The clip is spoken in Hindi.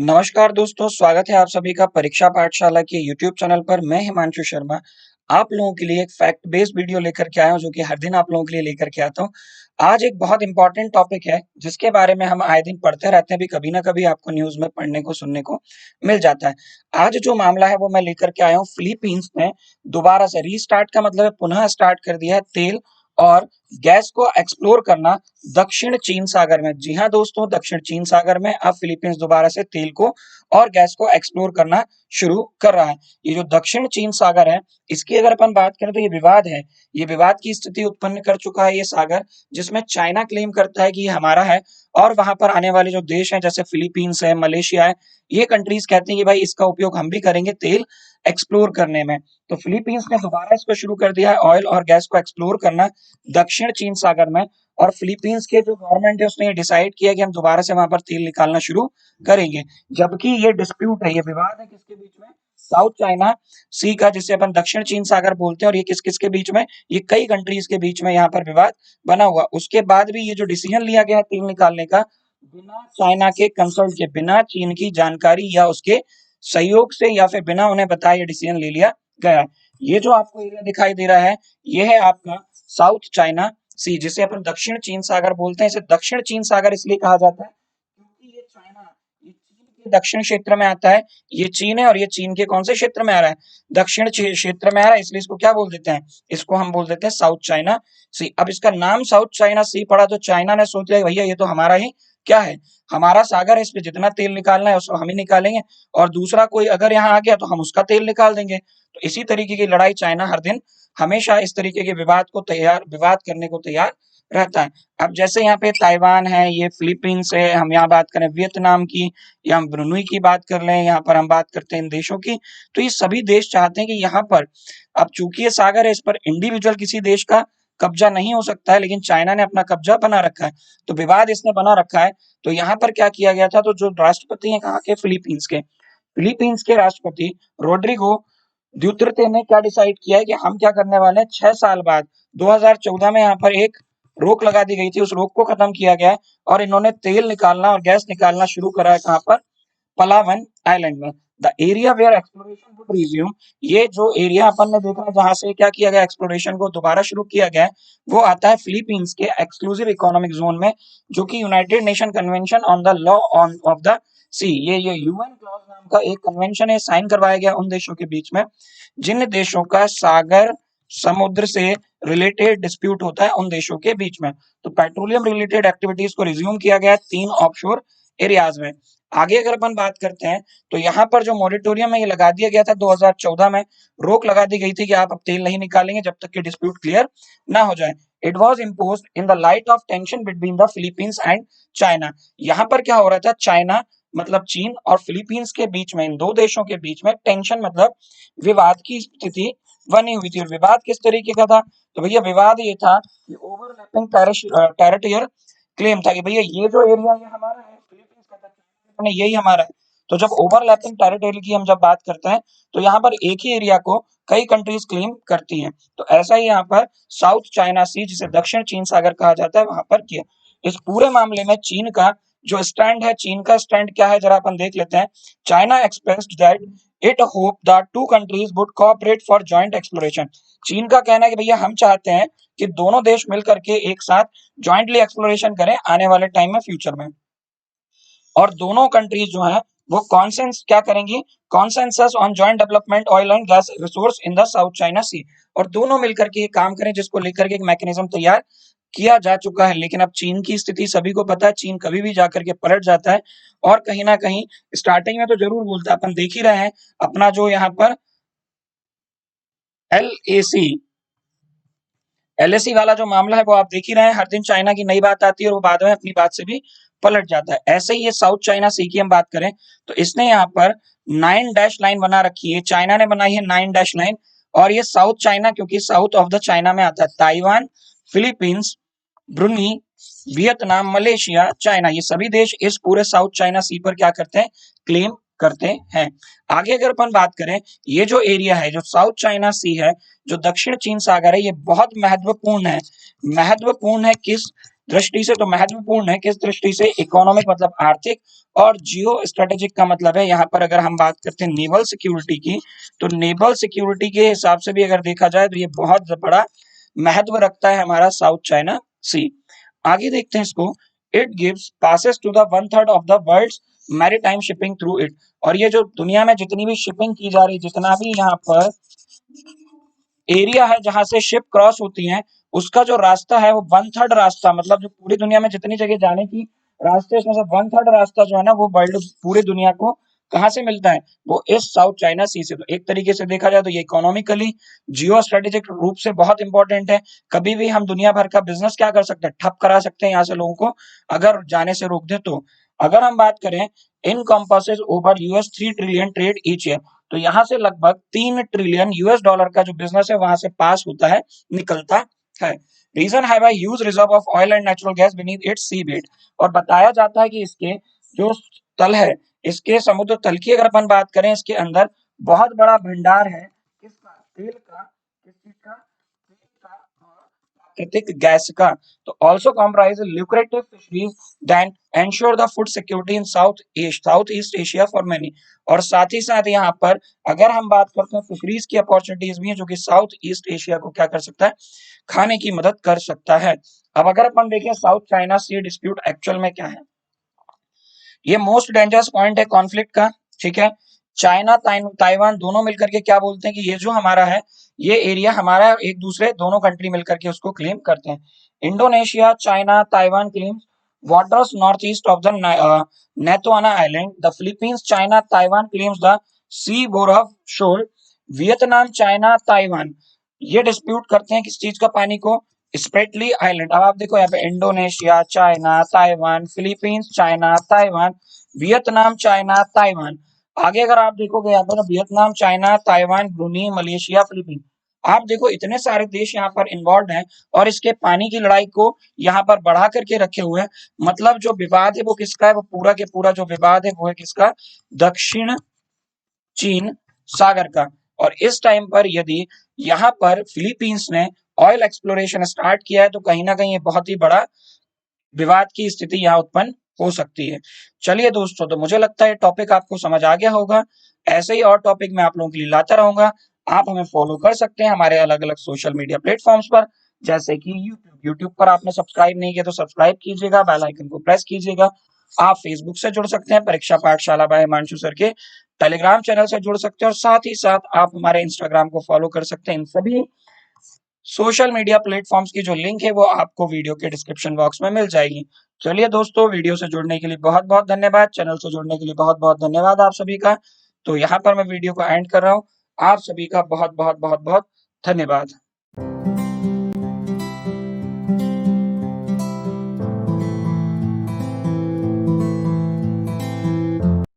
नमस्कार दोस्तों, स्वागत है आप सभी का परीक्षा पाठशाला के यूट्यूब चैनल पर। मैं हिमांशु शर्मा आप लोगों के लिए एक फैक्ट बेस्ड वीडियो लेकर के आया हूं, जो कि हर दिन आप लोगों के लिए लेकर के आता हूं। आज एक बहुत इंपॉर्टेंट टॉपिक है, जिसके बारे में हम आए दिन पढ़ते रहते हैं, भी कभी ना कभी आपको न्यूज़ में पढ़ने को सुनने को मिल जाता है। आज जो मामला है वो मैं लेकर के आया हूँ। फिलीपींस ने दोबारा से रीस्टार्ट का मतलब है पुनः स्टार्ट कर दिया है तेल और गैस को एक्सप्लोर करना दक्षिण चीन सागर में। जी हाँ दोस्तों, दक्षिण चीन सागर में अब फिलीपींस दोबारा से तेल को और गैस को एक्सप्लोर करना शुरू कर रहा है। ये जो दक्षिण चीन सागर है, इसकी अगर अपन बात करें तो ये विवाद है। ये विवाद की स्थिति उत्पन्न कर चुका है ये सागर, जिसमें चाइना क्लेम करता है कि ये हमारा है, और वहां पर आने वाले जो देश हैं जैसे फिलीपींस है, मलेशिया है, ये कंट्रीज कहते हैं कि भाई इसका उपयोग हम भी करेंगे तेल एक्सप्लोर करने में। तो फिलीपींस ने दोबारा इसको शुरू कर दिया है, ऑयल और गैस को एक्सप्लोर करना दक्षिण चीन सागर में। और फिलीपींस के जो गवर्नमेंट है उसने ये डिसाइड किया कि हम दोबारा से वहां पर तेल निकालना शुरू करेंगे। जबकि ये डिस्प्यूट है, ये विवाद है किसके बीच में? साउथ चाइना सी का, जिसे अपन दक्षिण चीन सागर बोलते हैं। और ये किस किस के बीच में? ये कई कंट्रीज के बीच में यहाँ पर विवाद बना हुआ। उसके बाद भी ये जो डिसीजन लिया गया है तेल निकालने का, बिना चाइना के कंसल्ट के, बिना चीन की जानकारी या उसके सहयोग से, या फिर बिना उन्हें बताए ये डिसीजन ले लिया गया है। ये जो आपको एरिया दिखाई दे रहा है, ये है आपका साउथ चाइना सी, जिसे अपन दक्षिण चीन सागर बोलते हैं। इसे दक्षिण चीन सागर इसलिए कहा जाता है क्योंकि ये चाइना, ये चीन के दक्षिण क्षेत्र में आता है। ये चीन है और ये चीन के कौन से क्षेत्र में आ रहा है? दक्षिण क्षेत्र में आ रहा है, इसलिए इसको क्या बोल देते हैं? इसको हम बोल देते हैं साउथ चाइना सी। अब इसका नाम साउथ चाइना सी पड़ा तो चाइना ने सोच लिया भैया ये तो हमारा ही क्या है, हमारा सागर है, इस पे जितना तेल निकालना है उसको हम ही निकालेंगे, और दूसरा कोई अगर यहाँ आ गया तो हम उसका तेल निकाल देंगे। तो इसी तरीके की लड़ाई चाइना हर दिन हमेशा इस तरीके के विवाद करने को तैयार रहता है। अब जैसे यहाँ पे ताइवान है, ये फिलीपींस है, हम यहाँ बात करें वियतनाम की, या हम ब्रुनई की बात कर लें, यहाँ पर हम बात करते हैं इन देशों की। तो ये सभी देश चाहते हैं कि यहाँ पर, अब चूंकि ये सागर है, इस पर इंडिविजुअल किसी देश का कब्जा नहीं हो सकता है, लेकिन चाइना ने अपना कब्जा बना रखा है, तो विवाद इसने बना रखा है। तो यहाँ पर क्या किया गया था, तो जो राष्ट्रपति हैं कहाँ के? फिलीपींस के राष्ट्रपति रोड्रिगो ड्यूतर्ते ने क्या डिसाइड किया है कि हम क्या करने वाले हैं, 6 साल बाद 2014 में यहाँ पर एक रोक लगा दी गई थी, उस रोक को खत्म किया गया है, और इन्होंने तेल निकालना और गैस निकालना शुरू करा है। कहाँ पर? पलावन आइलैंड में। The area where exploration would resume, ये जो एरिया अपन ने देखा है जहां से क्या किया गया, एक्सप्लोरेशन को दोबारा शुरू किया गया है, वो आता है फिलीपींस के एक्सक्लूसिव इकोनॉमिक जोन में, जो कि United Nation convention on the law on of the sea, ये यूएन क्लॉज नाम का एक कन्वेंशन है, साइन करवाया गया उन देशों के बीच में जिन देशों का सागर समुद्र से रिलेटेड डिस्प्यूट होता है, उन देशों के बीच में। तो पेट्रोलियम रिलेटेड एक्टिविटीज को रिज्यूम किया गया है 3 ऑफशोर एरियाज में। आगे अगर अपन बात करते हैं, तो यहाँ पर जो मॉरिटोरियम है ये लगा दिया गया था 2014 में, रोक लगा दी गई थी कि आप अब तेल नहीं निकालेंगे जब तक कि डिस्प्यूट क्लियर ना हो जाए। It was impose in the light of tension between the Philippines and China. यहाँ पर क्या हो रहा था, चाइना मतलब चीन और फिलीपींस के बीच में, इन दो देशों के बीच में टेंशन मतलब विवाद की स्थिति बनी हुई थी। और विवाद किस तरीके का था, तो भैया विवाद ये था कि ओवरलैपिंग टेरिटोरियल क्लेम था कि भैया ये जो एरिया ये हमारा है, फिलीपींस का था, यही हमारा है। तो जब ओवरलैपिंग टेरिटरी की हम जब बात करते हैं, तो यहाँ पर एक ही एरिया को कई कंट्रीज क्लेम करती हैं। तो ऐसा ही यहाँ पर साउथ चाइना सी, जिसे दक्षिण चीन सागर कहा जाता है, वहां पर किया। इस पूरे मामले में चीन का जो स्टैंड है, चीन का स्टैंड क्या है जरा अपन देख लेते हैं। China expressed that it hope that two countries would cooperate for joint exploration. चीन का कहना है कि भैया हम चाहते हैं कि दोनों देश मिलकर के एक साथ जॉइंटली एक्सप्लोरेशन करें आने वाले टाइम में, फ्यूचर में। और दोनों कंट्रीज जो हैं वो कॉन्सेंस क्या करेंगी, consensus on joint development oil and gas resource in the South China Sea, और दोनों मिलकर के काम करें, जिसको लेकर के एक मैकेनिज्म तैयार किया जा चुका है। लेकिन अब चीन की स्थिति सभी को पता है, चीन कभी भी जाकर के पलट जाता है, और कहीं ना कहीं स्टार्टिंग में तो जरूर बोलता है, अपन देख ही रहे हैं अपना जो यहाँ पर LAC LAC वाला जो मामला है वो आप देख ही रहे हैं, हर दिन चाइना की नई बात आती है और वो बाद में अपनी बात से भी पलट जाता है। ऐसे ही ये साउथ चाइना सी की हम बात करें, तो इसने यहाँ पर 9 डैश लाइन बना रखी है, चाइना ने बनाई है 9 डैश लाइन। और ये साउथ चाइना, क्योंकि साउथ ऑफ द चाइना में आता है, Taiwan, Philippines, ब्रुनी, Vietnam, Malaysia, China, ये सभी देश इस पूरे साउथ चाइना सी पर क्या करते हैं, क्लेम करते हैं। आगे अगर अपन बात करें, ये जो एरिया है, जो साउथ चाइना सी है, जो दक्षिण चीन सागर है, ये बहुत महत्वपूर्ण है। महत्वपूर्ण है किस दृष्टि से तो महत्वपूर्ण है। किस दृष्टि से? इकोनॉमिक मतलब आर्थिक, और जियो स्ट्रेटेजिक का मतलब है यहाँ पर अगर हम बात करते हैं नेवल सिक्योरिटी की, तो नेवल सिक्योरिटी के हिसाब से भी अगर देखा जाए तो ये बहुत बड़ा महत्व रखता है हमारा साउथ चाइना सी। आगे देखते हैं इसको। It gives passes to the 1/3 of the world's maritime shipping through it. और ये जो दुनिया में जितनी भी शिपिंग की जा रही है, जितना भी यहाँ पर एरिया है जहां से शिप क्रॉस होती हैं, उसका जो रास्ता है वो 1/3 रास्ता, मतलब जो पूरी दुनिया में जितनी जगह जाने की रास्ते, उसमें से 1/3 रास्ता जो है ना वो वर्ल्ड पूरी दुनिया को कहाँ से मिलता है? वो इस साउथ चाइना सी से। तो एक तरीके से देखा जाए तो ये इकोनॉमिकली, जियो स्ट्रेटेजिक रूप से बहुत इंपॉर्टेंट है। कभी भी हम दुनिया भर का बिजनेस क्या कर सकते हैं? ठप करा सकते हैं यहाँ से लोगों को, अगर जाने से रोक दे तो। अगर हम बात करें, encompasses over $3 trillion trade each year. तो यहाँ से लगभग $3 ट्रिलियन का जो बिजनेस है वहां से पास होता है, निकलता है। रीजन है भाई huge reserve of oil and natural gas beneath its sea bed. और बताया जाता है कि इसके जो तल है, इसके समुद्र तल की अगर अपन बात करें, इसके अंदर बहुत बड़ा भंडार है किसका? तेल का। किस चीज का? तेल का और प्राकृतिक गैस का। तो also comprise lucrative fisheries that ensure the food security in south east Asia for many. और साथ ही साथ यहाँ पर अगर हम बात करते हैं फिशरीज की अपॉर्चुनिटीज भी है, जो कि साउथ ईस्ट एशिया को क्या कर सकता है? खाने की मदद कर सकता है। अब अगर अपन देखें साउथ चाइना सी डिस्प्यूट एक्चुअल में क्या है, ये मोस्ट डेंजरस पॉइंट है कॉन्फ्लिक्ट का। ठीक है, चाइना ताइवान दोनों मिलकर के क्या बोलते हैं कि ये जो हमारा है, ये एरिया हमारा है, एक दूसरे दोनों कंट्री मिलकर के उसको क्लेम करते हैं। Indonesia, China, Taiwan claims waters northeast of the Natuna Island. The Philippines, China, Taiwan claims the seaboard of shore. Vietnam, China, Taiwan ये डिस्प्यूट करते हैं किस चीज का? पानी को। Spratly island. अब आप देखो यहाँ पे Indonesia, China, Taiwan, Philippines, China, Taiwan, Vietnam, China, Taiwan. आगे अगर आप देखोगे यहाँ पर Vietnam, China, Taiwan, Bruny, Malaysia, Philippines. आप देखो इतने सारे देश यहाँ पर इन्वॉल्व हैं और इसके पानी की लड़ाई को यहाँ पर बढ़ा करके रखे हुए हैं। मतलब जो विवाद है वो किसका है? वो पूरा के पूरा जो विवाद है वो है किसका? दक्षिण चीन सागर का। और इस टाइम पर यदि यहाँ पर फिलीपींस ने ऑयल एक्सप्लोरेशन स्टार्ट किया है तो कहीं ना कहीं ये बहुत ही बड़ा विवाद की स्थिति यहाँ उत्पन्न हो सकती है। चलिए दोस्तों, तो मुझे लगता है टॉपिक आपको समझ आ गया होगा। ऐसे ही और टॉपिक मैं आप लोगों के लिए लाता रहूंगा। आप हमें फॉलो कर सकते हैं हमारे अलग अलग सोशल मीडिया प्लेटफॉर्म्स पर, जैसे कि यूट्यूब पर आपने सब्सक्राइब नहीं किया तो सब्सक्राइब कीजिएगा, बेल आइकन को प्रेस कीजिएगा। आप फेसबुक से जुड़ सकते हैं परीक्षा पाठशाला बाय हिमांशु सर के, टेलीग्राम चैनल से जुड़ सकते हैं, और साथ ही साथ आप हमारे इंस्टाग्राम को फॉलो कर सकते हैं। इन सभी सोशल मीडिया प्लेटफॉर्म्स की जो लिंक है वो आपको वीडियो के डिस्क्रिप्शन बॉक्स में मिल जाएगी। चलिए दोस्तों, वीडियो से जुड़ने के लिए बहुत बहुत धन्यवाद, चैनल से जुड़ने के लिए बहुत बहुत धन्यवाद आप सभी का। तो यहाँ पर मैं वीडियो को एंड कर रहा हूँ। आप सभी का बहुत बहुत बहुत बहुत धन्यवाद।